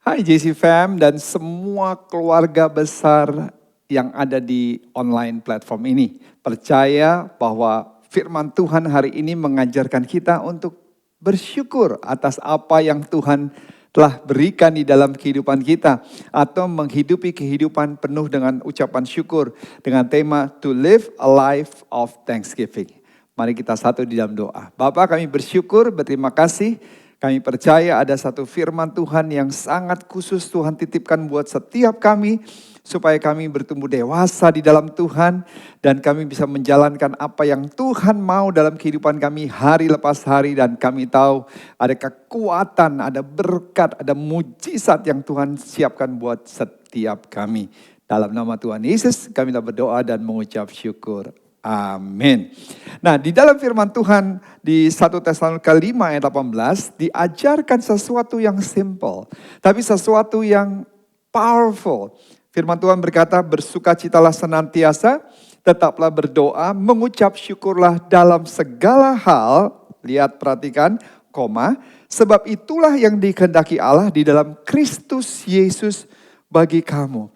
Hai JC Fam dan semua keluarga besar yang ada di online platform ini. Percaya bahwa firman Tuhan hari ini mengajarkan kita untuk bersyukur atas apa yang Tuhan telah berikan di dalam kehidupan kita. Atau menghidupi kehidupan penuh dengan ucapan syukur. Dengan tema To Live a Life of Thanksgiving. Mari kita satu di dalam doa. Bapak, kami bersyukur, berterima kasih. Kami percaya ada satu firman Tuhan yang sangat khusus Tuhan titipkan buat setiap kami. Supaya kami bertumbuh dewasa di dalam Tuhan. Dan kami bisa menjalankan apa yang Tuhan mau dalam kehidupan kami hari lepas hari. Dan kami tahu ada kekuatan, ada berkat, ada mujizat yang Tuhan siapkan buat setiap kami. Dalam nama Tuhan Yesus kami telah berdoa dan mengucap syukur. Amin. Nah, di dalam firman Tuhan di 1 Tesalonika 5 ayat 18 diajarkan sesuatu yang simple, tapi sesuatu yang powerful. Firman Tuhan berkata, bersukacitalah senantiasa, tetaplah berdoa, mengucap syukurlah dalam segala hal. Lihat, perhatikan, koma, sebab itulah yang dikehendaki Allah di dalam Kristus Yesus bagi kamu.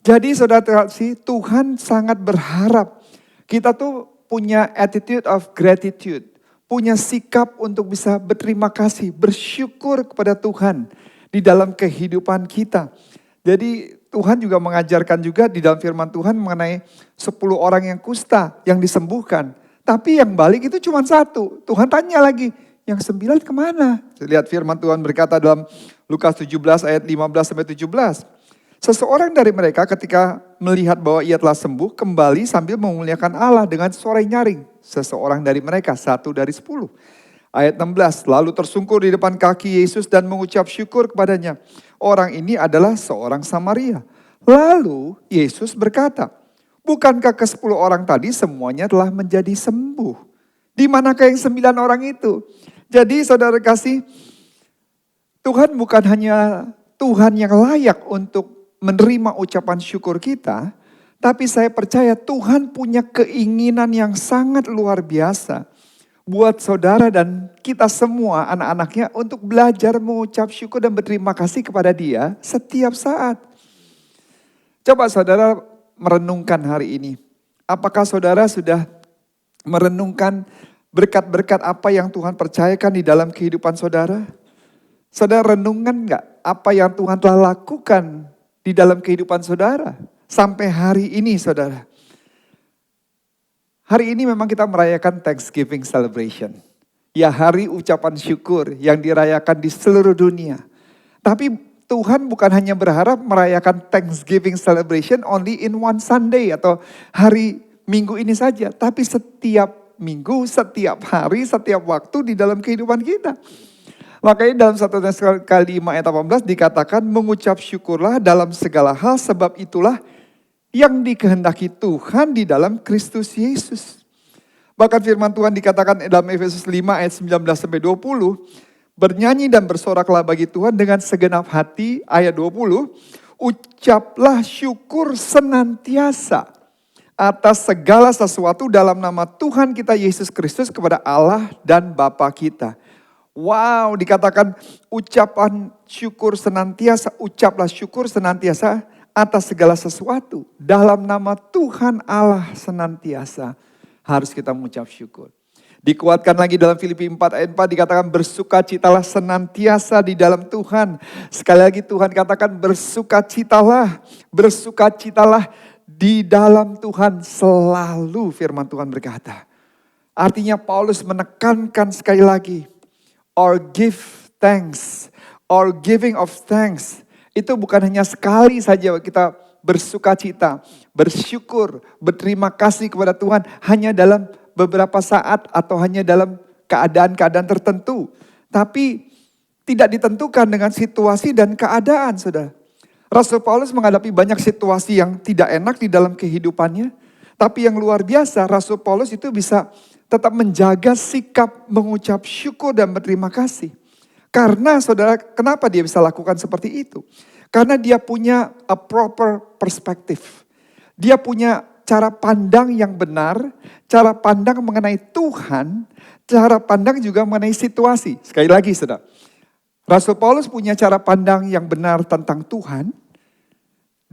Jadi saudara kasih, Tuhan sangat berharap kita tuh punya attitude of gratitude. Punya sikap untuk bisa berterima kasih, bersyukur kepada Tuhan di dalam kehidupan kita. Jadi Tuhan juga mengajarkan juga di dalam firman Tuhan mengenai 10 orang yang kusta yang disembuhkan. Tapi yang balik itu cuma satu. Tuhan tanya lagi, yang 9 kemana? Lihat firman Tuhan berkata dalam Lukas 17 ayat 15-17. Seseorang dari mereka ketika melihat bahwa ia telah sembuh kembali sambil memuliakan Allah dengan suara nyaring. Seseorang dari mereka, 1 dari 10. Ayat 16, lalu tersungkur di depan kaki Yesus dan mengucap syukur kepadanya. Orang ini adalah seorang Samaria. Lalu Yesus berkata, bukankah ke-10 orang tadi semuanya telah menjadi sembuh? Di manakah yang 9 orang itu? Jadi saudara kasih, Tuhan bukan hanya Tuhan yang layak untuk menerima ucapan syukur kita, tapi saya percaya Tuhan punya keinginan yang sangat luar biasa buat saudara dan kita semua anak-anaknya untuk belajar mengucap syukur dan berterima kasih kepada Dia setiap saat. Coba saudara merenungkan hari ini. Apakah saudara sudah merenungkan berkat-berkat apa yang Tuhan percayakan di dalam kehidupan saudara? Saudara renungkan enggak apa yang Tuhan telah lakukan di dalam kehidupan saudara sampai hari ini saudara. Hari ini memang kita merayakan Thanksgiving celebration. Ya, hari ucapan syukur yang dirayakan di seluruh dunia. Tapi Tuhan bukan hanya berharap merayakan Thanksgiving celebration only in one Sunday atau hari Minggu ini saja. Tapi setiap minggu, setiap hari, setiap waktu di dalam kehidupan kita. Makanya dalam 1 Tesalonika 5 ayat 18 dikatakan mengucap syukurlah dalam segala hal sebab itulah yang dikehendaki Tuhan di dalam Kristus Yesus. Bahkan firman Tuhan dikatakan dalam Efesus 5 ayat 19-20. Bernyanyi dan bersoraklah bagi Tuhan dengan segenap hati. Ayat 20. Ucaplah syukur senantiasa atas segala sesuatu dalam nama Tuhan kita Yesus Kristus kepada Allah dan Bapa kita. Wow, dikatakan ucapan syukur senantiasa, ucaplah syukur senantiasa atas segala sesuatu. Dalam nama Tuhan Allah senantiasa harus kita mengucap syukur. Dikuatkan lagi dalam Filipi 4 ayat 4 dikatakan bersukacitalah senantiasa di dalam Tuhan. Sekali lagi Tuhan katakan bersukacitalah di dalam Tuhan selalu firman Tuhan berkata. Artinya Paulus menekankan sekali lagi. Or give thanks, or giving of thanks. Itu bukan hanya sekali saja kita bersukacita, bersyukur, berterima kasih kepada Tuhan. Hanya dalam beberapa saat atau hanya dalam keadaan-keadaan tertentu. Tapi tidak ditentukan dengan situasi dan keadaan, saudara. Rasul Paulus menghadapi banyak situasi yang tidak enak di dalam kehidupannya. Tapi yang luar biasa, Rasul Paulus itu bisa tetap menjaga sikap mengucap syukur dan berterima kasih. Karena saudara, kenapa dia bisa lakukan seperti itu? Karena dia punya a proper perspective. Dia punya cara pandang yang benar, cara pandang mengenai Tuhan, cara pandang juga mengenai situasi. Sekali lagi saudara, Rasul Paulus punya cara pandang yang benar tentang Tuhan.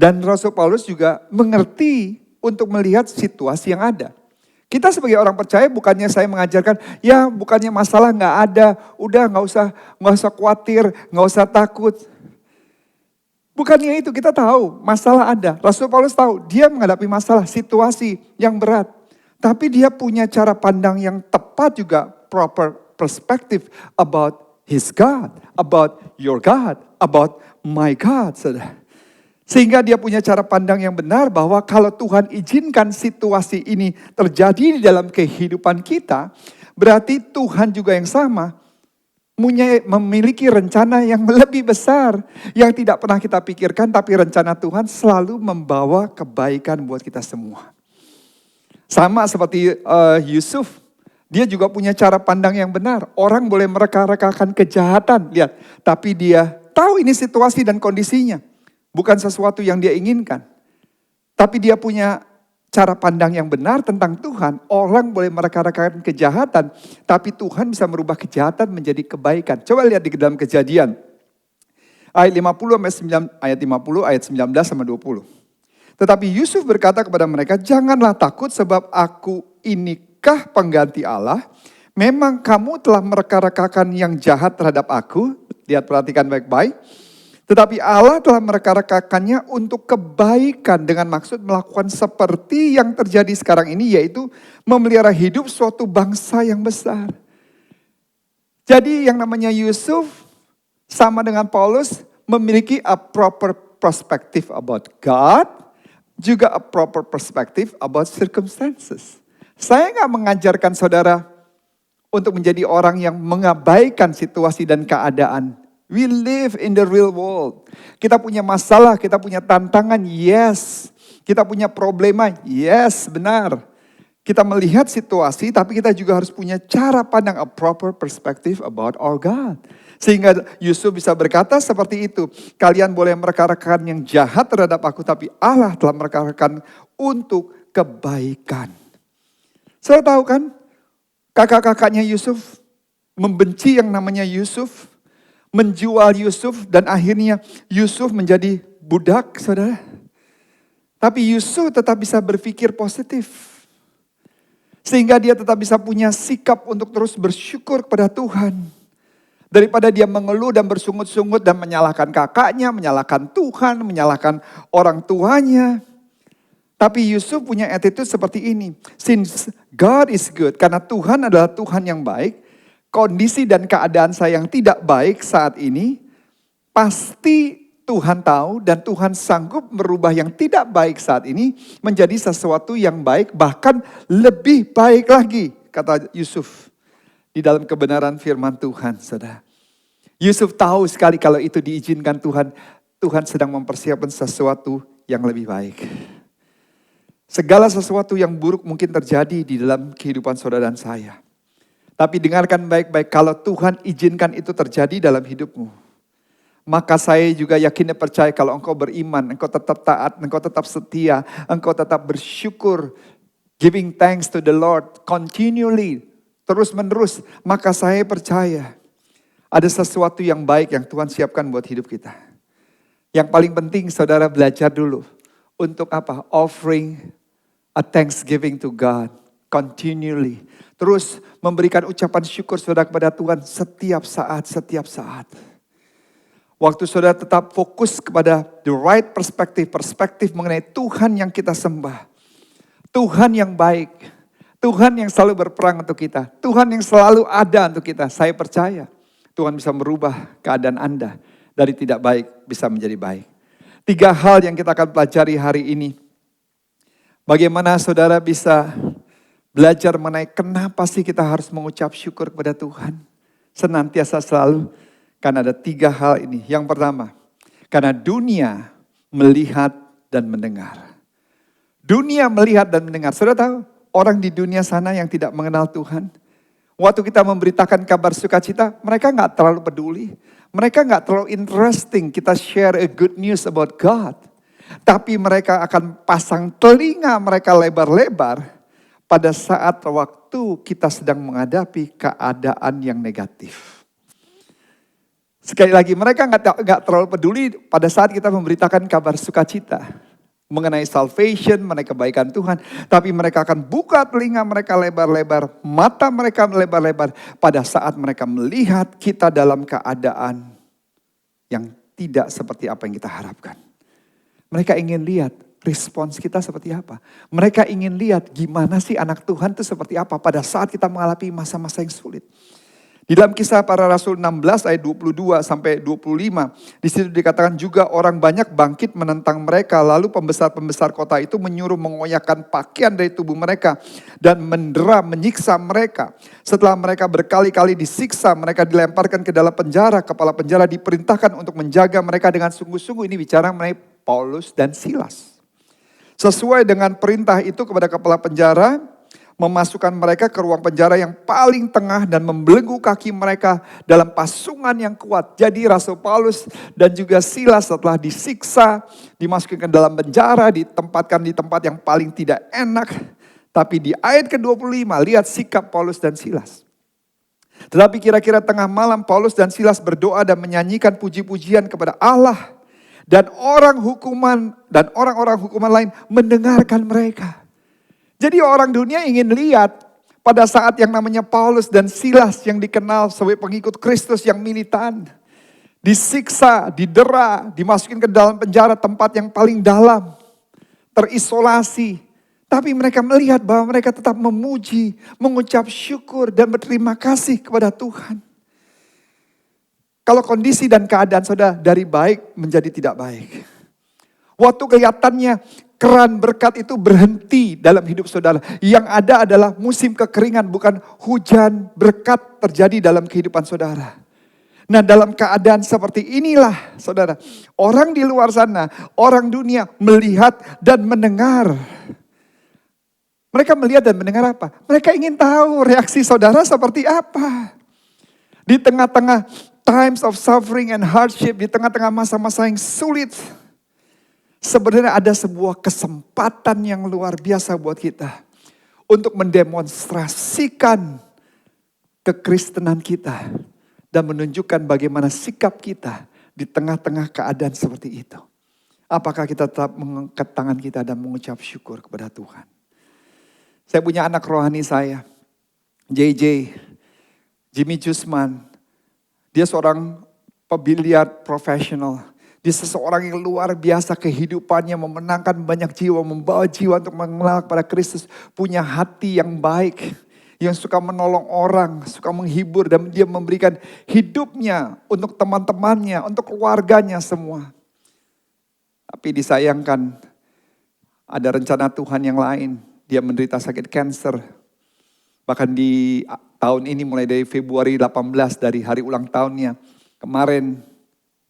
Dan Rasul Paulus juga mengerti untuk melihat situasi yang ada. Kita sebagai orang percaya bukannya saya mengajarkan, ya bukannya masalah nggak ada, udah nggak usah khawatir, nggak usah takut. Bukannya itu, kita tahu masalah ada. Rasul Paulus tahu dia menghadapi masalah, situasi yang berat. Tapi dia punya cara pandang yang tepat juga, proper perspective about his God, about your God, about my God. Saudara. Sehingga dia punya cara pandang yang benar bahwa kalau Tuhan izinkan situasi ini terjadi di dalam kehidupan kita, berarti Tuhan juga yang sama memiliki rencana yang lebih besar yang tidak pernah kita pikirkan, tapi rencana Tuhan selalu membawa kebaikan buat kita semua. Sama seperti Yusuf, dia juga punya cara pandang yang benar. Orang boleh mereka-rekakan kejahatan, lihat, tapi dia tahu ini situasi dan kondisinya. Bukan sesuatu yang dia inginkan. Tapi dia punya cara pandang yang benar tentang Tuhan. Orang boleh mereka-rekakan kejahatan. Tapi Tuhan bisa merubah kejahatan menjadi kebaikan. Coba lihat di dalam Kejadian. Ayat 50 ayat 19 sama 20. Tetapi Yusuf berkata kepada mereka, janganlah takut sebab aku inikah pengganti Allah. Memang kamu telah mereka-rekakan yang jahat terhadap aku. Lihat, perhatikan baik-baik. Tetapi Allah telah mereka-rekakannya untuk kebaikan dengan maksud melakukan seperti yang terjadi sekarang ini, yaitu memelihara hidup suatu bangsa yang besar. Jadi yang namanya Yusuf sama dengan Paulus memiliki a proper perspective about God, juga a proper perspective about circumstances. Saya nggak mengajarkan saudara untuk menjadi orang yang mengabaikan situasi dan keadaan. We live in the real world. Kita punya masalah, kita punya tantangan, yes. Kita punya problema, yes, benar. Kita melihat situasi, tapi kita juga harus punya cara pandang, a proper perspective about our God. Sehingga Yusuf bisa berkata seperti itu. Kalian boleh mereka-rekakan yang jahat terhadap aku, tapi Allah telah mereka-rekakan untuk kebaikan. Saya tahu kan, kakak-kakaknya Yusuf membenci yang namanya Yusuf, menjual Yusuf, dan akhirnya Yusuf menjadi budak, saudara. Tapi Yusuf tetap bisa berpikir positif. Sehingga dia tetap bisa punya sikap untuk terus bersyukur kepada Tuhan. Daripada dia mengeluh dan bersungut-sungut dan menyalahkan kakaknya, menyalahkan Tuhan, menyalahkan orang tuanya. Tapi Yusuf punya attitude seperti ini. Since God is good, karena Tuhan adalah Tuhan yang baik, kondisi dan keadaan saya yang tidak baik saat ini, pasti Tuhan tahu dan Tuhan sanggup merubah yang tidak baik saat ini menjadi sesuatu yang baik, bahkan lebih baik lagi, kata Yusuf. Di dalam kebenaran firman Tuhan, saudara. Yusuf tahu sekali kalau itu diizinkan Tuhan, Tuhan sedang mempersiapkan sesuatu yang lebih baik. Segala sesuatu yang buruk mungkin terjadi di dalam kehidupan saudara dan saya. Tapi dengarkan baik-baik, kalau Tuhan izinkan itu terjadi dalam hidupmu, maka saya juga yakin dan percaya kalau engkau beriman, engkau tetap taat, engkau tetap setia, engkau tetap bersyukur, giving thanks to the Lord continually, terus menerus, maka saya percaya ada sesuatu yang baik yang Tuhan siapkan buat hidup kita. Yang paling penting saudara belajar dulu untuk apa? Offering a thanksgiving to God continually. Terus memberikan ucapan syukur saudara kepada Tuhan setiap saat, setiap saat. Waktu saudara tetap fokus kepada the right perspektif mengenai Tuhan yang kita sembah. Tuhan yang baik. Tuhan yang selalu berperang untuk kita. Tuhan yang selalu ada untuk kita. Saya percaya Tuhan bisa merubah keadaan Anda. Dari tidak baik bisa menjadi baik. 3 hal yang kita akan pelajari hari ini. Bagaimana saudara bisa belajar mengenai kenapa sih kita harus mengucap syukur kepada Tuhan. Senantiasa selalu. Karena ada 3 hal ini. Yang pertama, karena dunia melihat dan mendengar. Dunia melihat dan mendengar. Saudara tahu, orang di dunia sana yang tidak mengenal Tuhan. Waktu kita memberitakan kabar sukacita, mereka gak terlalu peduli. Mereka gak terlalu interesting kita share a good news about God. Tapi mereka akan pasang telinga mereka lebar-lebar pada saat waktu kita sedang menghadapi keadaan yang negatif. Sekali lagi, mereka nggak terlalu peduli pada saat kita memberitakan kabar sukacita mengenai salvation, mengenai kebaikan Tuhan. Tapi mereka akan buka telinga mereka lebar-lebar, mata mereka lebar-lebar pada saat mereka melihat kita dalam keadaan yang tidak seperti apa yang kita harapkan. Mereka ingin lihat respons kita seperti apa. Mereka ingin lihat gimana sih anak Tuhan itu seperti apa pada saat kita mengalami masa-masa yang sulit. Di dalam Kisah Para Rasul 16 ayat 22 sampai 25, di situ dikatakan juga orang banyak bangkit menentang mereka, lalu pembesar-pembesar kota itu menyuruh mengoyakkan pakaian dari tubuh mereka dan mendera, menyiksa mereka. Setelah mereka berkali-kali disiksa, mereka dilemparkan ke dalam penjara. Kepala penjara diperintahkan untuk menjaga mereka dengan sungguh-sungguh. Ini bicara mengenai Paulus dan Silas. Sesuai dengan perintah itu kepada kepala penjara, memasukkan mereka ke ruang penjara yang paling tengah dan membelenggu kaki mereka dalam pasungan yang kuat. Jadi Rasul Paulus dan juga Silas setelah disiksa, dimasukkan ke dalam penjara, ditempatkan di tempat yang paling tidak enak. Tapi di ayat ke-25, lihat sikap Paulus dan Silas. Tetapi kira-kira tengah malam Paulus dan Silas berdoa dan menyanyikan puji-pujian kepada Allah. Dan orang-orang hukuman lain mendengarkan mereka. Jadi orang dunia ingin lihat pada saat yang namanya Paulus dan Silas yang dikenal sebagai pengikut Kristus yang militan. Disiksa, didera, dimasukin ke dalam penjara tempat yang paling dalam. Terisolasi. Tapi mereka melihat bahwa mereka tetap memuji, mengucap syukur dan berterima kasih kepada Tuhan. Kalau kondisi dan keadaan saudara dari baik menjadi tidak baik. Waktu kelihatannya keran berkat itu berhenti dalam hidup saudara. Yang ada adalah musim kekeringan, bukan hujan berkat terjadi dalam kehidupan saudara. Nah, dalam keadaan seperti inilah saudara, orang di luar sana, orang dunia melihat dan mendengar. Mereka melihat dan mendengar apa? Mereka ingin tahu reaksi saudara seperti apa. Di tengah-tengah times of suffering and hardship, di tengah-tengah masa-masa yang sulit, sebenarnya ada sebuah kesempatan yang luar biasa buat kita untuk mendemonstrasikan kekristenan kita dan menunjukkan bagaimana sikap kita di tengah-tengah keadaan seperti itu. Apakah kita tetap mengangkat tangan kita dan mengucap syukur kepada Tuhan? Saya punya anak rohani saya, JJ, Jimmy Jusman. Dia seorang pebiliar profesional. Dia seseorang yang luar biasa kehidupannya, memenangkan banyak jiwa, membawa jiwa untuk mengenal kepada Kristus. Punya hati yang baik, yang suka menolong orang, suka menghibur. Dan dia memberikan hidupnya untuk teman-temannya, untuk keluarganya semua. Tapi disayangkan, ada rencana Tuhan yang lain. Dia menderita sakit kanker. Bahkan di tahun ini mulai dari Februari 18 dari hari ulang tahunnya. Kemarin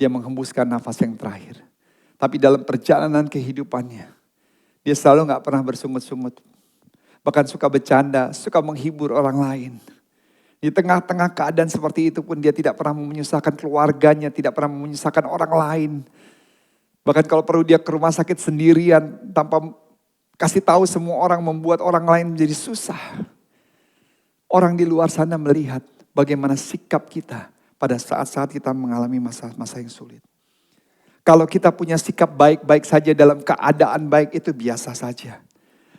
dia menghembuskan nafas yang terakhir. Tapi dalam perjalanan kehidupannya, dia selalu gak pernah bersungut-sungut. Bahkan suka bercanda, suka menghibur orang lain. Di tengah-tengah keadaan seperti itu pun dia tidak pernah menyusahkan keluarganya, tidak pernah menyusahkan orang lain. Bahkan kalau perlu dia ke rumah sakit sendirian, tanpa kasih tahu semua orang, membuat orang lain menjadi susah. Orang di luar sana melihat bagaimana sikap kita pada saat-saat kita mengalami masa-masa yang sulit. Kalau kita punya sikap baik-baik saja dalam keadaan baik itu biasa saja.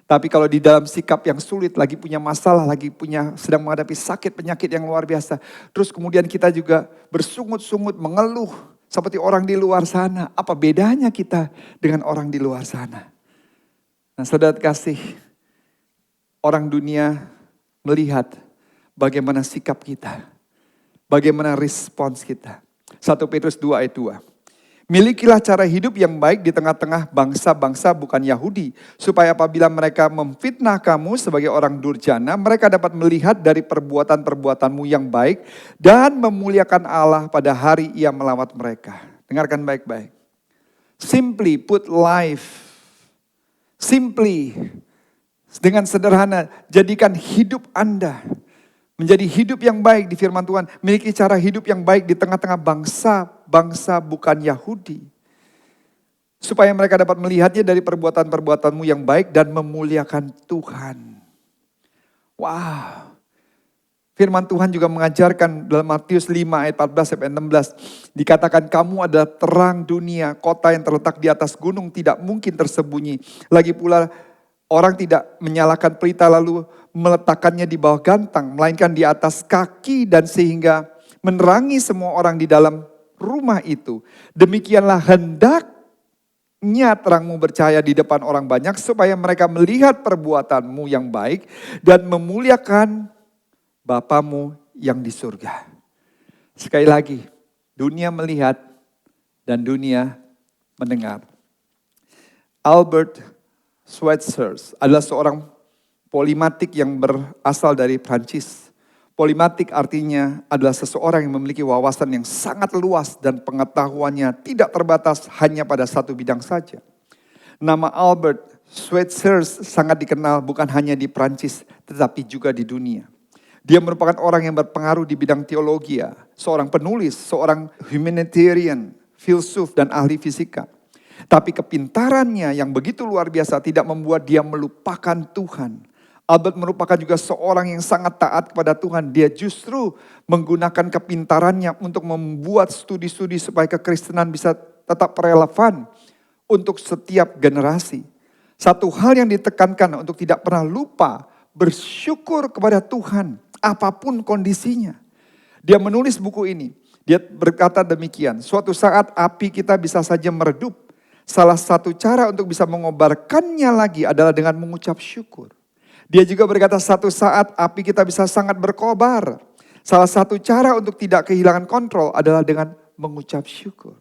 Tapi kalau di dalam sikap yang sulit, lagi punya masalah, sedang menghadapi sakit penyakit yang luar biasa. Terus kemudian kita juga bersungut-sungut, mengeluh seperti orang di luar sana. Apa bedanya kita dengan orang di luar sana? Nah, saudara kasih, orang dunia melihat bagaimana sikap kita. Bagaimana respons kita. 1 Petrus 2 ayat 2. Milikilah cara hidup yang baik di tengah-tengah bangsa-bangsa bukan Yahudi. Supaya apabila mereka memfitnah kamu sebagai orang durjana, mereka dapat melihat dari perbuatan-perbuatanmu yang baik dan memuliakan Allah pada hari Ia melawat mereka. Dengarkan baik-baik. Simply put life. Simply, dengan sederhana, jadikan hidup Anda menjadi hidup yang baik di firman Tuhan. Miliki cara hidup yang baik di tengah-tengah bangsa bukan Yahudi. Supaya mereka dapat melihatnya dari perbuatan-perbuatanmu yang baik dan memuliakan Tuhan. Wow. Firman Tuhan juga mengajarkan dalam Matius 5 ayat 14 sampai 16. Dikatakan kamu adalah terang dunia, kota yang terletak di atas gunung tidak mungkin tersembunyi. Lagi pula orang tidak menyalakan pelita lalu meletakkannya di bawah gantang, melainkan di atas kaki dan sehingga menerangi semua orang di dalam rumah itu. Demikianlah hendaknya terangmu bercahaya di depan orang banyak supaya mereka melihat perbuatanmu yang baik dan memuliakan Bapamu yang di surga. Sekali lagi, dunia melihat dan dunia mendengar. Albert Schweitzer adalah seorang polimatik yang berasal dari Prancis. Polimatik artinya adalah seseorang yang memiliki wawasan yang sangat luas dan pengetahuannya tidak terbatas hanya pada satu bidang saja. Nama Albert Schweitzer sangat dikenal bukan hanya di Prancis tetapi juga di dunia. Dia merupakan orang yang berpengaruh di bidang teologi, seorang penulis, seorang humanitarian, filsuf dan ahli fisika. Tapi kepintarannya yang begitu luar biasa tidak membuat dia melupakan Tuhan. Albert merupakan juga seorang yang sangat taat kepada Tuhan. Dia justru menggunakan kepintarannya untuk membuat studi-studi supaya kekristenan bisa tetap relevan untuk setiap generasi. Satu hal yang ditekankan untuk tidak pernah lupa bersyukur kepada Tuhan apapun kondisinya. Dia menulis buku ini. Dia berkata demikian, suatu saat api kita bisa saja meredup. Salah satu cara untuk bisa mengobarkannya lagi adalah dengan mengucap syukur. Dia juga berkata satu saat api kita bisa sangat berkobar. Salah satu cara untuk tidak kehilangan kontrol adalah dengan mengucap syukur.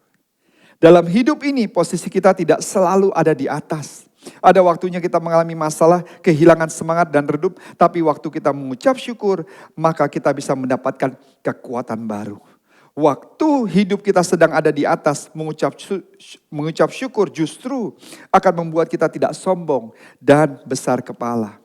Dalam hidup ini posisi kita tidak selalu ada di atas. Ada waktunya kita mengalami masalah, kehilangan semangat dan redup. Tapi waktu kita mengucap syukur, maka kita bisa mendapatkan kekuatan baru. Waktu hidup kita sedang ada di atas, mengucap syukur justru akan membuat kita tidak sombong dan besar kepala.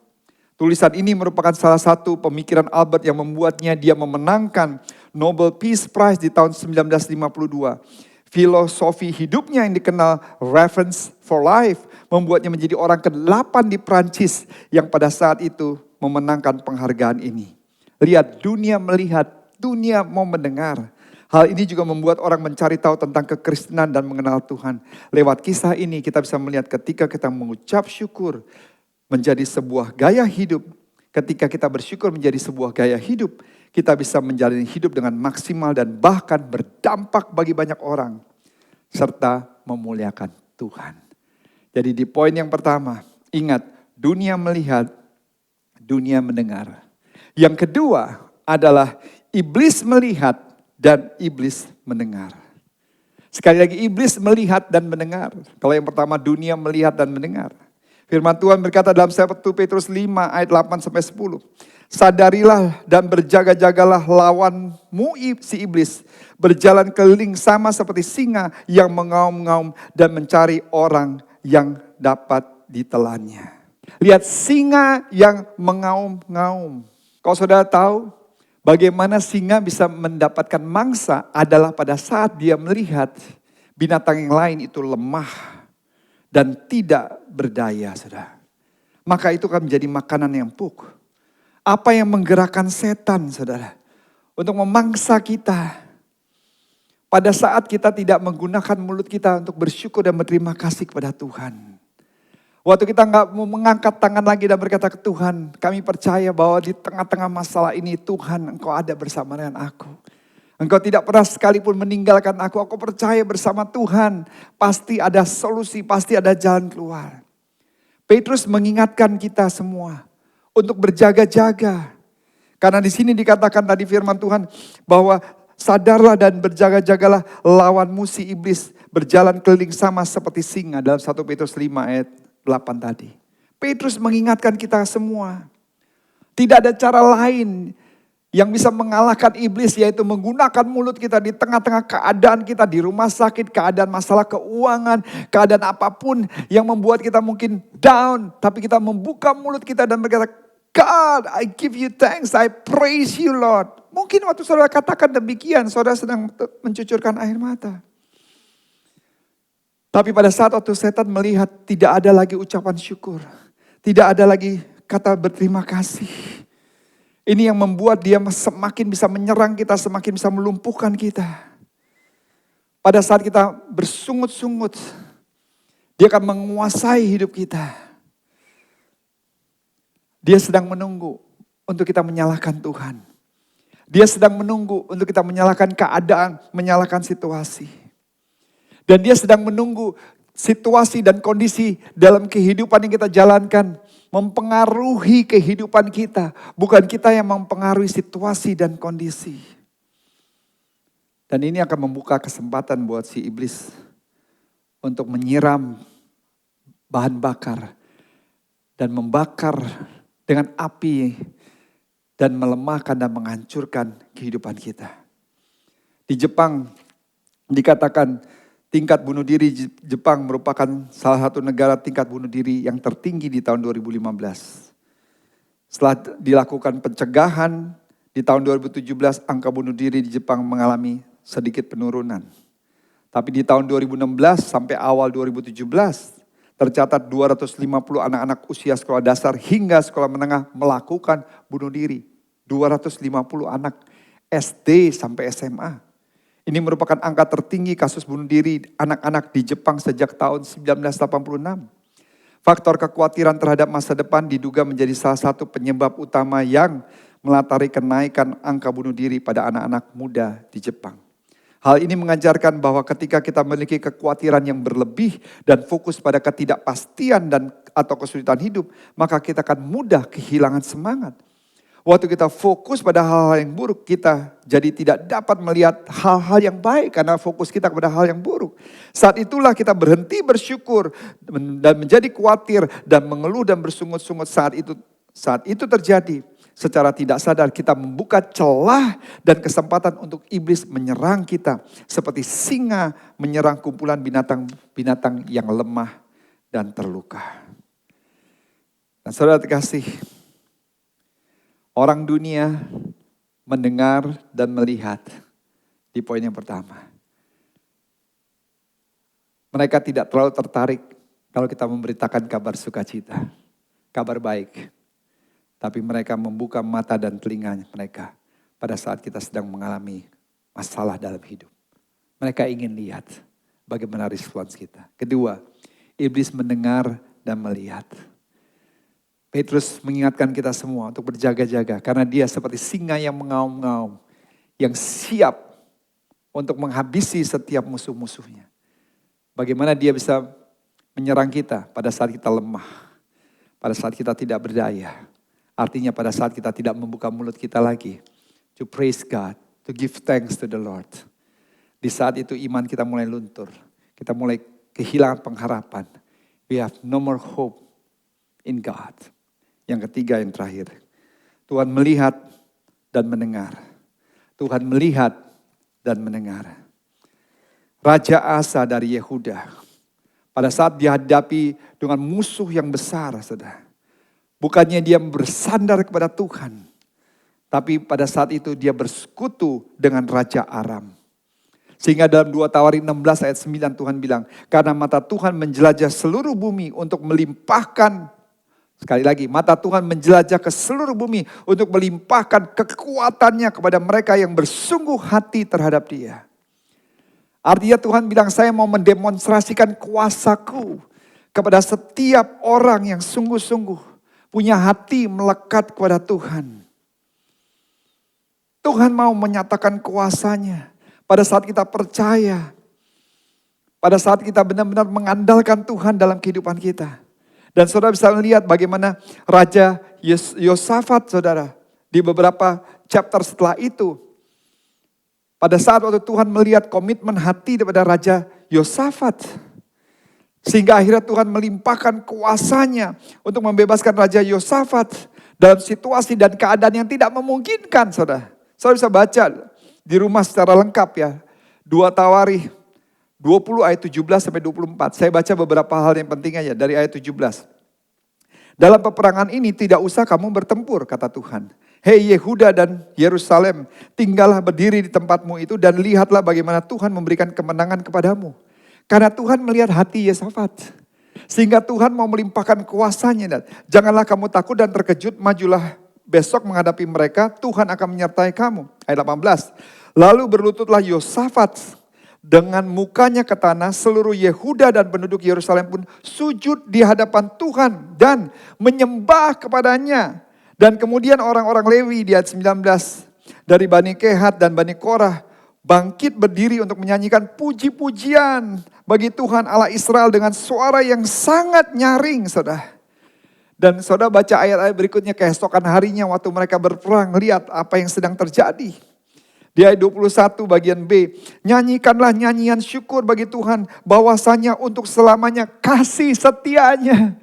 Tulisan ini merupakan salah satu pemikiran Albert yang membuatnya dia memenangkan Nobel Peace Prize di tahun 1952. Filosofi hidupnya yang dikenal Reverence for Life membuatnya menjadi orang ke-8 di Prancis yang pada saat itu memenangkan penghargaan ini. Lihat, dunia melihat, dunia mau mendengar. Hal ini juga membuat orang mencari tahu tentang kekristenan dan mengenal Tuhan. Lewat kisah ini kita bisa melihat ketika kita mengucap syukur menjadi sebuah gaya hidup. Ketika kita bersyukur menjadi sebuah gaya hidup, kita bisa menjalani hidup dengan maksimal dan bahkan berdampak bagi banyak orang. Serta memuliakan Tuhan. Jadi di poin yang pertama, ingat dunia melihat, dunia mendengar. Yang kedua adalah iblis melihat dan iblis mendengar. Sekali lagi iblis melihat dan mendengar. Kalau yang pertama dunia melihat dan mendengar. Firman Tuhan berkata dalam 1 Petrus 5 ayat 8 sampai 10. Sadarilah dan berjaga-jagalah lawanmu si iblis. Berjalan keliling sama seperti singa yang mengaum-ngaum dan mencari orang yang dapat ditelannya. Lihat singa yang mengaum-ngaum. Kalau saudara tahu bagaimana singa bisa mendapatkan mangsa adalah pada saat dia melihat binatang yang lain itu lemah dan tidak berdaya, saudara. Maka itu akan menjadi makanan yang empuk. Apa yang menggerakkan setan, saudara, untuk memangsa kita. Pada saat kita tidak menggunakan mulut kita untuk bersyukur dan berterima kasih kepada Tuhan. Waktu kita nggak mau mengangkat tangan lagi dan berkata ke Tuhan, kami percaya bahwa di tengah-tengah masalah ini Tuhan Engkau ada bersama dengan aku. Engkau tidak pernah sekalipun meninggalkan aku percaya bersama Tuhan. Pasti ada solusi, pasti ada jalan keluar. Petrus mengingatkan kita semua untuk berjaga-jaga. Karena di sini dikatakan tadi firman Tuhan bahwa sadarlah dan berjaga-jagalah lawanmu si iblis berjalan keliling sama seperti singa dalam 1 Petrus 5 ayat 8 tadi. Petrus mengingatkan kita semua. Tidak ada cara lain yang bisa mengalahkan iblis yaitu menggunakan mulut kita di tengah-tengah keadaan kita di rumah sakit, keadaan masalah keuangan, keadaan apapun yang membuat kita mungkin down. Tapi kita membuka mulut kita dan berkata, God, I give you thanks, I praise you Lord. Mungkin waktu saudara katakan demikian, saudara sedang mencucurkan air mata. Tapi pada saat waktu setan melihat tidak ada lagi ucapan syukur. Tidak ada lagi kata berterima kasih. Ini yang membuat dia semakin bisa menyerang kita, semakin bisa melumpuhkan kita. Pada saat kita bersungut-sungut, dia akan menguasai hidup kita. Dia sedang menunggu untuk kita menyalahkan Tuhan. Dia sedang menunggu untuk kita menyalahkan keadaan, menyalahkan situasi. Dan dia sedang menunggu situasi dan kondisi dalam kehidupan yang kita jalankan mempengaruhi kehidupan kita. Bukan kita yang mempengaruhi situasi dan kondisi. Dan ini akan membuka kesempatan buat si iblis untuk menyiram bahan bakar dan membakar dengan api dan melemahkan dan menghancurkan kehidupan kita. Di Jepang dikatakan tingkat bunuh diri Jepang merupakan salah satu negara tingkat bunuh diri yang tertinggi di tahun 2015. Setelah dilakukan pencegahan di tahun 2017, angka bunuh diri di Jepang mengalami sedikit penurunan. Tapi di tahun 2016 sampai awal 2017, tercatat 250 anak-anak usia sekolah dasar hingga sekolah menengah melakukan bunuh diri. 250 anak SD sampai SMA. Ini merupakan angka tertinggi kasus bunuh diri anak-anak di Jepang sejak tahun 1986. Faktor kekhawatiran terhadap masa depan diduga menjadi salah satu penyebab utama yang melatari kenaikan angka bunuh diri pada anak-anak muda di Jepang. Hal ini mengajarkan bahwa ketika kita memiliki kekhawatiran yang berlebih dan fokus pada ketidakpastian dan atau kesulitan hidup, maka kita akan mudah kehilangan semangat. Waktu kita fokus pada hal-hal yang buruk, kita jadi tidak dapat melihat hal-hal yang baik karena fokus kita kepada hal yang buruk. Saat itulah kita berhenti bersyukur dan menjadi khawatir dan mengeluh dan bersungut-sungut. Saat itu terjadi, secara tidak sadar kita membuka celah dan kesempatan untuk iblis menyerang kita. Seperti singa menyerang kumpulan binatang-binatang yang lemah dan terluka. Dan saudara terkasih, orang dunia mendengar dan melihat di poin yang pertama. Mereka tidak terlalu tertarik kalau kita memberitakan kabar sukacita, kabar baik. Tapi mereka membuka mata dan telinga mereka pada saat kita sedang mengalami masalah dalam hidup. Mereka ingin lihat bagaimana respons kita. Kedua, iblis mendengar dan melihat. Petrus mengingatkan kita semua untuk berjaga-jaga karena dia seperti singa yang mengaum-ngaum, yang siap untuk menghabisi setiap musuh-musuhnya. Bagaimana dia bisa menyerang kita pada saat kita lemah, pada saat kita tidak berdaya. Artinya pada saat kita tidak membuka mulut kita lagi, to praise God, to give thanks to the Lord. Di saat itu iman kita mulai luntur, kita mulai kehilangan pengharapan. We have no more hope in God. Yang ketiga, yang terakhir. Tuhan melihat dan mendengar. Tuhan melihat dan mendengar. Raja Asa dari Yehuda. Pada saat dihadapi dengan musuh yang besar, saudara. Bukannya dia bersandar kepada Tuhan. Tapi pada saat itu dia bersekutu dengan Raja Aram. Sehingga dalam 2 Tawarik 16 ayat 9 Tuhan bilang. Karena mata Tuhan menjelajah seluruh bumi untuk melimpahkan. Sekali lagi, mata Tuhan menjelajah ke seluruh bumi untuk melimpahkan kekuatannya kepada mereka yang bersungguh hati terhadap dia. Artinya Tuhan bilang, saya mau mendemonstrasikan kuasaku kepada setiap orang yang sungguh-sungguh punya hati melekat kepada Tuhan. Tuhan mau menyatakan kuasanya pada saat kita percaya. Pada saat kita benar-benar mengandalkan Tuhan dalam kehidupan kita. Dan saudara bisa melihat bagaimana Raja Yosafat, saudara, di beberapa chapter setelah itu. Pada saat waktu Tuhan melihat komitmen hati daripada Raja Yosafat. Sehingga akhirnya Tuhan melimpahkan kuasanya untuk membebaskan Raja Yosafat dalam situasi dan keadaan yang tidak memungkinkan, saudara. Saudara bisa baca di rumah secara lengkap ya. 2 Tawarikh 20 ayat 17 sampai 24. Saya baca beberapa hal yang penting aja dari ayat 17. Dalam peperangan ini tidak usah kamu bertempur, kata Tuhan. Hei Yehuda dan Yerusalem, tinggallah berdiri di tempatmu itu dan lihatlah bagaimana Tuhan memberikan kemenangan kepadamu. Karena Tuhan melihat hati Yosafat. Sehingga Tuhan mau melimpahkan kuasanya. Janganlah kamu takut dan terkejut, majulah besok menghadapi mereka, Tuhan akan menyertai kamu. Ayat 18. Lalu berlututlah Yosafat dengan mukanya ke tanah, seluruh Yehuda dan penduduk Yerusalem pun sujud di hadapan Tuhan dan menyembah kepadanya. Dan kemudian orang-orang Lewi di ayat 19 dari Bani Kehat dan Bani Korah bangkit berdiri untuk menyanyikan puji-pujian bagi Tuhan Allah Israel dengan suara yang sangat nyaring, saudara. Dan saudara baca ayat-ayat berikutnya, keesokan harinya waktu mereka berperang, lihat apa yang sedang terjadi. Di ayat 21 bagian B, nyanyikanlah nyanyian syukur bagi Tuhan, bahwasanya untuk selamanya kasih setianya.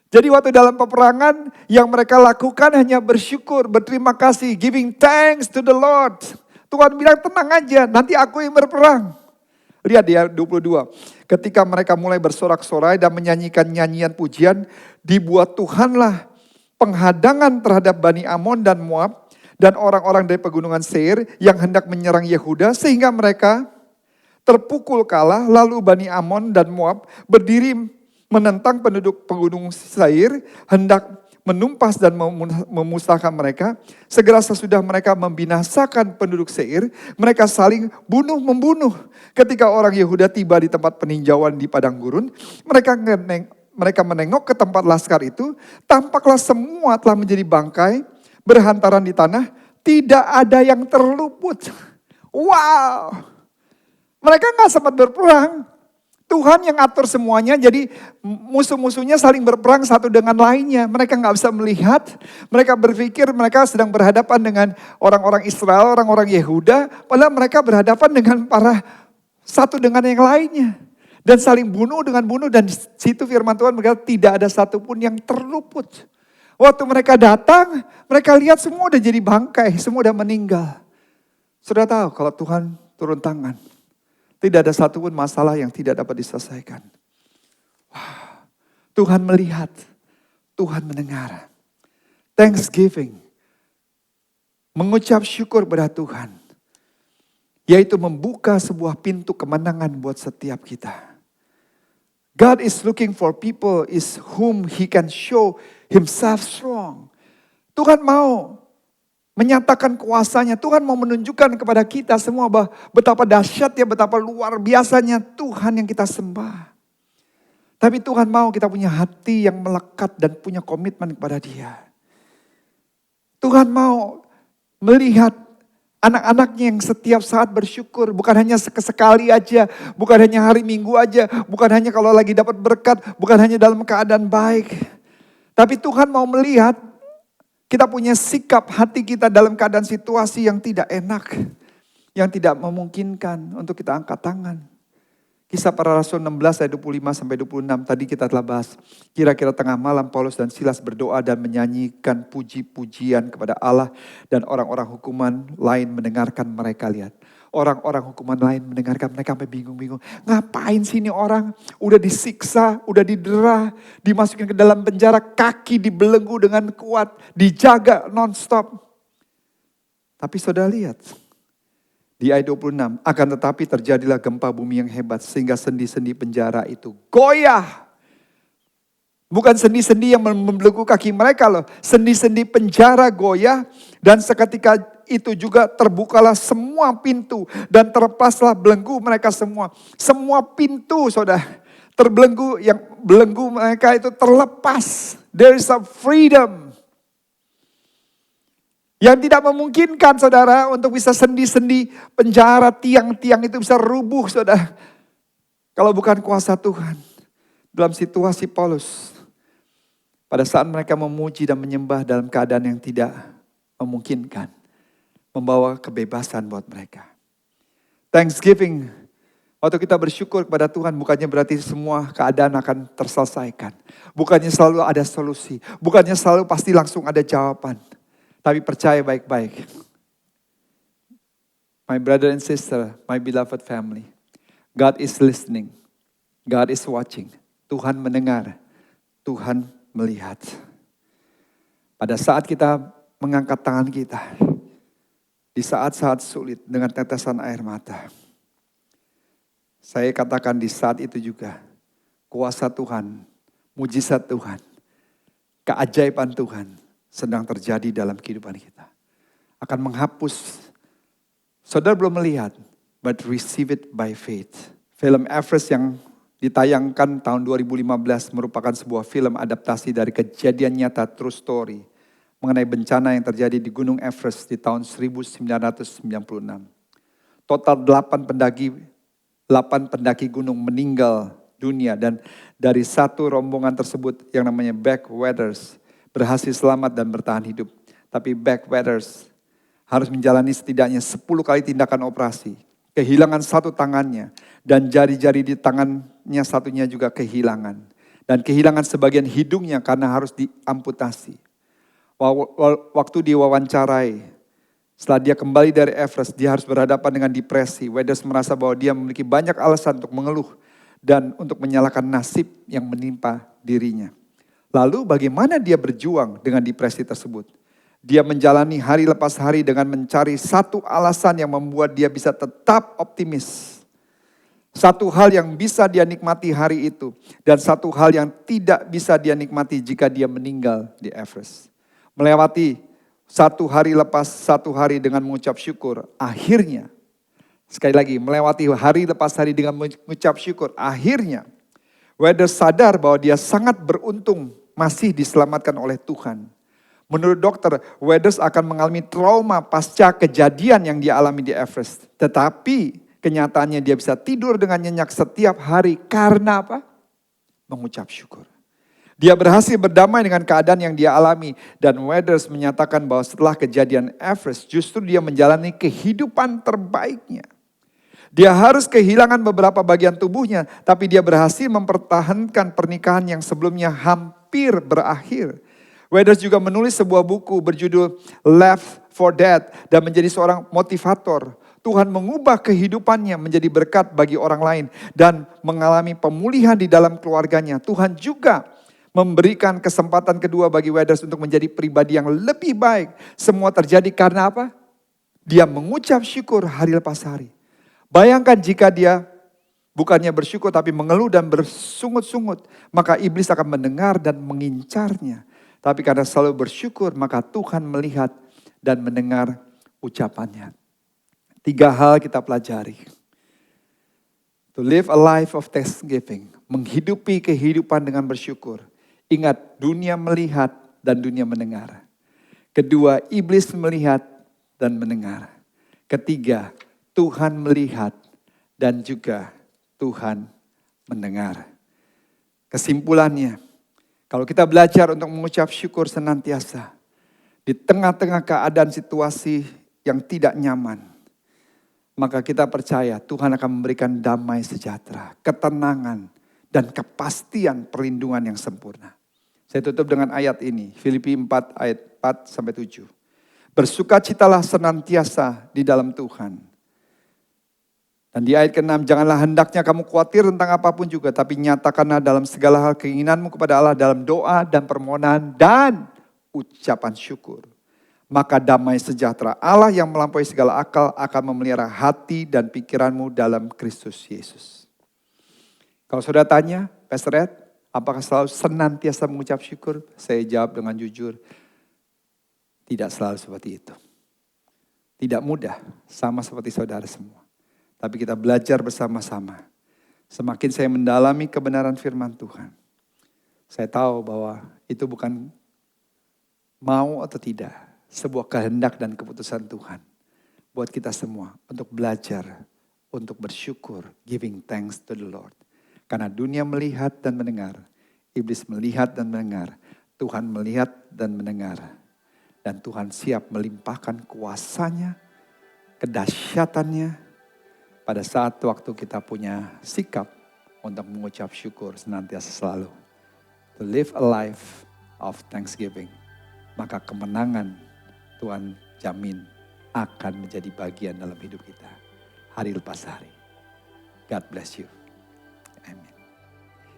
Jadi waktu dalam peperangan yang mereka lakukan hanya bersyukur, berterima kasih, giving thanks to the Lord. Tuhan bilang tenang aja, nanti aku yang berperang. Lihat di ayat 22, ketika mereka mulai bersorak-sorai dan menyanyikan nyanyian pujian, dibuat Tuhanlah penghadangan terhadap Bani Amon dan Moab dan orang-orang dari pegunungan Seir yang hendak menyerang Yehuda, sehingga mereka terpukul kalah. Lalu Bani Amon dan Moab berdiri menentang penduduk pegunung Seir, hendak menumpas dan memusnahkan mereka. Segera sesudah mereka membinasakan penduduk Seir, mereka saling bunuh-membunuh. Ketika orang Yehuda tiba di tempat peninjauan di padang gurun, mereka menengok ke tempat laskar itu, tampaklah semua telah menjadi bangkai, berhantaran di tanah, tidak ada yang terluput. Wow, mereka gak sempat berperang. Tuhan yang atur semuanya, jadi musuh-musuhnya saling berperang satu dengan lainnya. Mereka gak bisa melihat, mereka berpikir mereka sedang berhadapan dengan orang-orang Israel, orang-orang Yehuda. Padahal mereka berhadapan dengan para satu dengan yang lainnya. Dan saling bunuh dengan bunuh, dan situ firman Tuhan berkata tidak ada satupun yang terluput. Waktu mereka datang, mereka lihat semua udah jadi bangkai, semua udah meninggal. Sudah tahu kalau Tuhan turun tangan, tidak ada satupun masalah yang tidak dapat diselesaikan. Wow. Tuhan melihat, Tuhan mendengar. Thanksgiving, mengucap syukur pada Tuhan, yaitu membuka sebuah pintu kemenangan buat setiap kita. God is looking for people is whom He can show Himself strong. Tuhan mau menyatakan kuasanya. Tuhan mau menunjukkan kepada kita semua bahwa betapa dahsyatnya, betapa luar biasanya Tuhan yang kita sembah. Tapi Tuhan mau kita punya hati yang melekat dan punya komitmen kepada Dia. Tuhan mau melihat anak-anaknya yang setiap saat bersyukur. Bukan hanya sekali aja, bukan hanya hari Minggu aja, bukan hanya kalau lagi dapat berkat, bukan hanya dalam keadaan baik. Tapi Tuhan mau melihat kita punya sikap hati kita dalam keadaan situasi yang tidak enak, yang tidak memungkinkan untuk kita angkat tangan. Kisah Para Rasul 16 ayat 25 sampai 26 tadi kita telah bahas. Kira-kira tengah malam Paulus dan Silas berdoa dan menyanyikan puji-pujian kepada Allah, dan orang-orang hukuman lain mendengarkan mereka. Lihat, orang-orang hukuman lain mendengarkan mereka sampai bingung-bingung. Ngapain sih ini orang? Udah disiksa, udah didera, dimasukin ke dalam penjara, kaki dibelenggu dengan kuat, dijaga non-stop. Tapi saudara lihat, di ayat 26, akan tetapi terjadilah gempa bumi yang hebat sehingga sendi-sendi penjara itu goyah. Bukan sendi-sendi yang membelenggu kaki mereka loh. Sendi-sendi penjara goyah, dan seketika itu juga terbukalah semua pintu dan terlepaslah belenggu mereka semua. Semua pintu saudara terbelenggu, yang belenggu mereka itu terlepas. There is a freedom. Yang tidak memungkinkan saudara untuk bisa sendi-sendi penjara, tiang-tiang itu bisa rubuh saudara. Kalau bukan kuasa Tuhan. Dalam situasi Paulus, pada saat mereka memuji dan menyembah dalam keadaan yang tidak memungkinkan, membawa kebebasan buat mereka. Thanksgiving, waktu kita bersyukur kepada Tuhan, bukannya berarti semua keadaan akan terselesaikan. Bukannya selalu ada solusi. Bukannya selalu pasti langsung ada jawaban. Tapi percaya baik-baik. My brother and sister, my beloved family. God is listening. God is watching. Tuhan mendengar. Tuhan melihat. Pada saat kita mengangkat tangan kita, di saat-saat sulit dengan tetesan air mata, saya katakan di saat itu juga, kuasa Tuhan, mujizat Tuhan, keajaiban Tuhan sedang terjadi dalam kehidupan kita. Akan menghapus, saudara belum melihat, but receive it by faith. Film Everest yang ditayangkan tahun 2015 merupakan sebuah film adaptasi dari kejadian nyata true story mengenai bencana yang terjadi di Gunung Everest di tahun 1996. Total 8 pendaki gunung meninggal dunia dan dari satu rombongan tersebut yang namanya backwatters berhasil selamat dan bertahan hidup. Tapi backwatters harus menjalani setidaknya 10 kali tindakan operasi. Kehilangan satu tangannya dan jari-jari di tangannya satunya juga kehilangan. Dan kehilangan sebagian hidungnya karena harus diamputasi. Waktu diwawancarai, setelah dia kembali dari Everest, dia harus berhadapan dengan depresi. Weathers merasa bahwa dia memiliki banyak alasan untuk mengeluh dan untuk menyalahkan nasib yang menimpa dirinya. Lalu bagaimana dia berjuang dengan depresi tersebut? Dia menjalani hari lepas hari dengan mencari satu alasan yang membuat dia bisa tetap optimis. Satu hal yang bisa dia nikmati hari itu dan satu hal yang tidak bisa dia nikmati jika dia meninggal di Everest. Melewati satu hari lepas satu hari dengan mengucap syukur, akhirnya, sekali lagi, melewati hari lepas hari dengan mengucap syukur, akhirnya, Weathers sadar bahwa dia sangat beruntung masih diselamatkan oleh Tuhan. Menurut dokter, Weathers akan mengalami trauma pasca kejadian yang dia alami di Everest. Tetapi kenyataannya dia bisa tidur dengan nyenyak setiap hari karena apa? Mengucap syukur. Dia berhasil berdamai dengan keadaan yang dia alami. Dan Weathers menyatakan bahwa setelah kejadian Everest justru dia menjalani kehidupan terbaiknya. Dia harus kehilangan beberapa bagian tubuhnya. Tapi dia berhasil mempertahankan pernikahan yang sebelumnya hampir berakhir. Weathers juga menulis sebuah buku berjudul Left for Dead. Dan menjadi seorang motivator. Tuhan mengubah kehidupannya menjadi berkat bagi orang lain. Dan mengalami pemulihan di dalam keluarganya. Tuhan juga memberikan kesempatan kedua bagi Weathers untuk menjadi pribadi yang lebih baik. Semua terjadi karena apa? Dia mengucap syukur hari lepas hari. Bayangkan jika dia bukannya bersyukur tapi mengeluh dan bersungut-sungut. Maka iblis akan mendengar dan mengincarnya. Tapi karena selalu bersyukur maka Tuhan melihat dan mendengar ucapannya. 3 hal kita pelajari. To live a life of thanksgiving. Menghidupi kehidupan dengan bersyukur. Ingat, dunia melihat dan dunia mendengar. Kedua, iblis melihat dan mendengar. Ketiga, Tuhan melihat dan juga Tuhan mendengar. Kesimpulannya, kalau kita belajar untuk mengucap syukur senantiasa, di tengah-tengah keadaan situasi yang tidak nyaman, maka kita percaya Tuhan akan memberikan damai sejahtera, ketenangan, dan kepastian perlindungan yang sempurna. Saya tutup dengan ayat ini, Filipi 4 ayat 4-7. Bersukacitalah senantiasa di dalam Tuhan. Dan di ayat ke-6, janganlah hendaknya kamu khawatir tentang apapun juga, tapi nyatakanlah dalam segala hal keinginanmu kepada Allah dalam doa dan permohonan dan ucapan syukur. Maka damai sejahtera Allah yang melampaui segala akal akan memelihara hati dan pikiranmu dalam Kristus Yesus. Kalau saudara tanya, Pastor Ed, apakah selalu senantiasa mengucap syukur? Saya jawab dengan jujur, tidak selalu seperti itu. Tidak mudah, sama seperti saudara semua. Tapi kita belajar bersama-sama. Semakin saya mendalami kebenaran firman Tuhan, saya tahu bahwa itu bukan mau atau tidak, sebuah kehendak dan keputusan Tuhan buat kita semua untuk belajar, untuk bersyukur, giving thanks to the Lord. Karena dunia melihat dan mendengar, iblis melihat dan mendengar, Tuhan melihat dan mendengar. Dan Tuhan siap melimpahkan kuasanya, kedahsyatannya pada saat waktu kita punya sikap untuk mengucap syukur senantiasa selalu. To live a life of thanksgiving. Maka kemenangan Tuhan jamin akan menjadi bagian dalam hidup kita. Hari lepas hari. God bless you. Amin.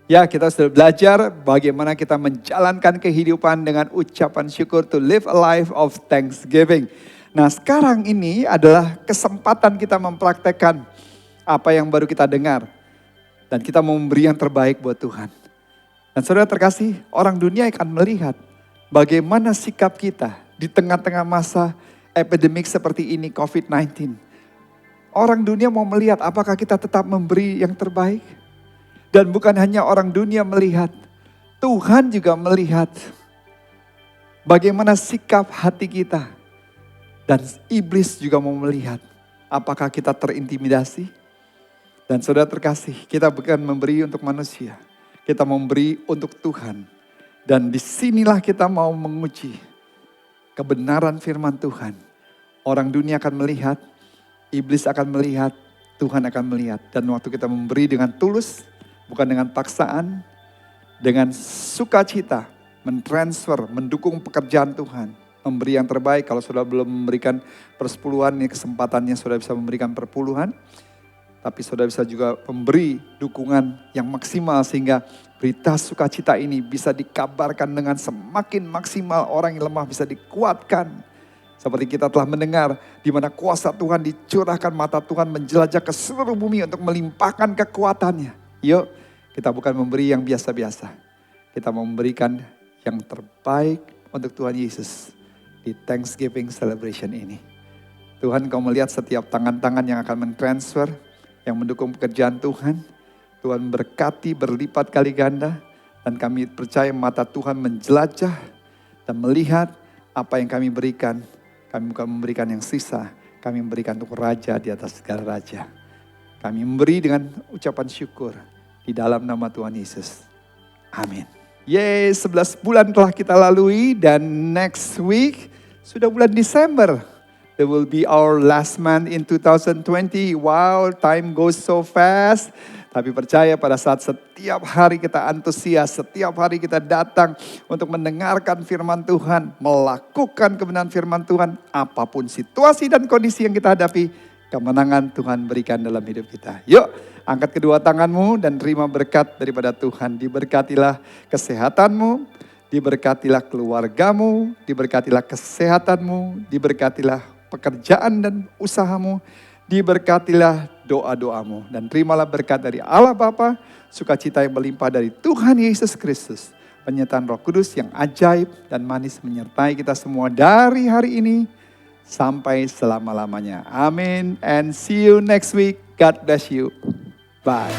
Ya, kita sudah belajar bagaimana kita menjalankan kehidupan dengan ucapan syukur, to live a life of thanksgiving. Nah, sekarang ini adalah kesempatan kita mempraktekkan apa yang baru kita dengar. Dan kita mau memberi yang terbaik buat Tuhan. Dan saudara terkasih, orang dunia akan melihat Bagaimana sikap kita di tengah-tengah masa epidemik seperti ini, COVID-19. Orang dunia mau melihat apakah kita tetap memberi yang terbaik. Dan bukan hanya orang dunia melihat, Tuhan juga melihat bagaimana sikap hati kita. Dan iblis juga mau melihat apakah kita terintimidasi. Dan saudara terkasih, kita bukan memberi untuk manusia, kita memberi untuk Tuhan. Dan disinilah kita mau menguji kebenaran firman Tuhan. Orang dunia akan melihat, iblis akan melihat, Tuhan akan melihat. Dan waktu kita memberi dengan tulus, bukan dengan paksaan, dengan sukacita, mentransfer, mendukung pekerjaan Tuhan. Memberi yang terbaik. Kalau saudara belum memberikan persepuluhan, ini kesempatannya saudara bisa memberikan perpuluhan. Tapi saudara bisa juga memberi dukungan yang maksimal sehingga berita sukacita ini bisa dikabarkan dengan semakin maksimal, orang yang lemah bisa dikuatkan. Seperti kita telah mendengar di mana kuasa Tuhan dicurahkan, mata Tuhan menjelajah ke seluruh bumi untuk melimpahkan kekuatannya. Yuk, kita bukan memberi yang biasa-biasa. Kita memberikan yang terbaik untuk Tuhan Yesus di Thanksgiving celebration ini. Tuhan, Kau melihat setiap tangan-tangan yang akan mentransfer, yang mendukung pekerjaan Tuhan. Tuhan berkati berlipat kali ganda. Dan kami percaya mata Tuhan menjelajah dan melihat apa yang kami berikan. Kami bukan memberikan yang sisa. Kami memberikan untuk Raja di atas segala Raja. Kami memberi dengan ucapan syukur di dalam nama Tuhan Yesus. Amin. Yeay, 11 bulan telah kita lalui dan next week sudah bulan Desember. It will be our last month in 2020. Wow, time goes so fast. Tapi percaya pada saat setiap hari kita antusias, setiap hari kita datang untuk mendengarkan firman Tuhan, melakukan kebenaran firman Tuhan, apapun situasi dan kondisi yang kita hadapi, kemenangan Tuhan berikan dalam hidup kita. Yuk, angkat kedua tanganmu dan terima berkat daripada Tuhan. Diberkatilah kesehatanmu, diberkatilah keluargamu, diberkatilah kesehatanmu, diberkatilah pekerjaan dan usahamu, diberkatilah doa-doamu. Dan terimalah berkat dari Allah Bapa, sukacita yang melimpah dari Tuhan Yesus Kristus, penyertaan Roh Kudus yang ajaib dan manis menyertai kita semua dari hari ini sampai selama-lamanya. Amin. And see you next week. God bless you. Bye.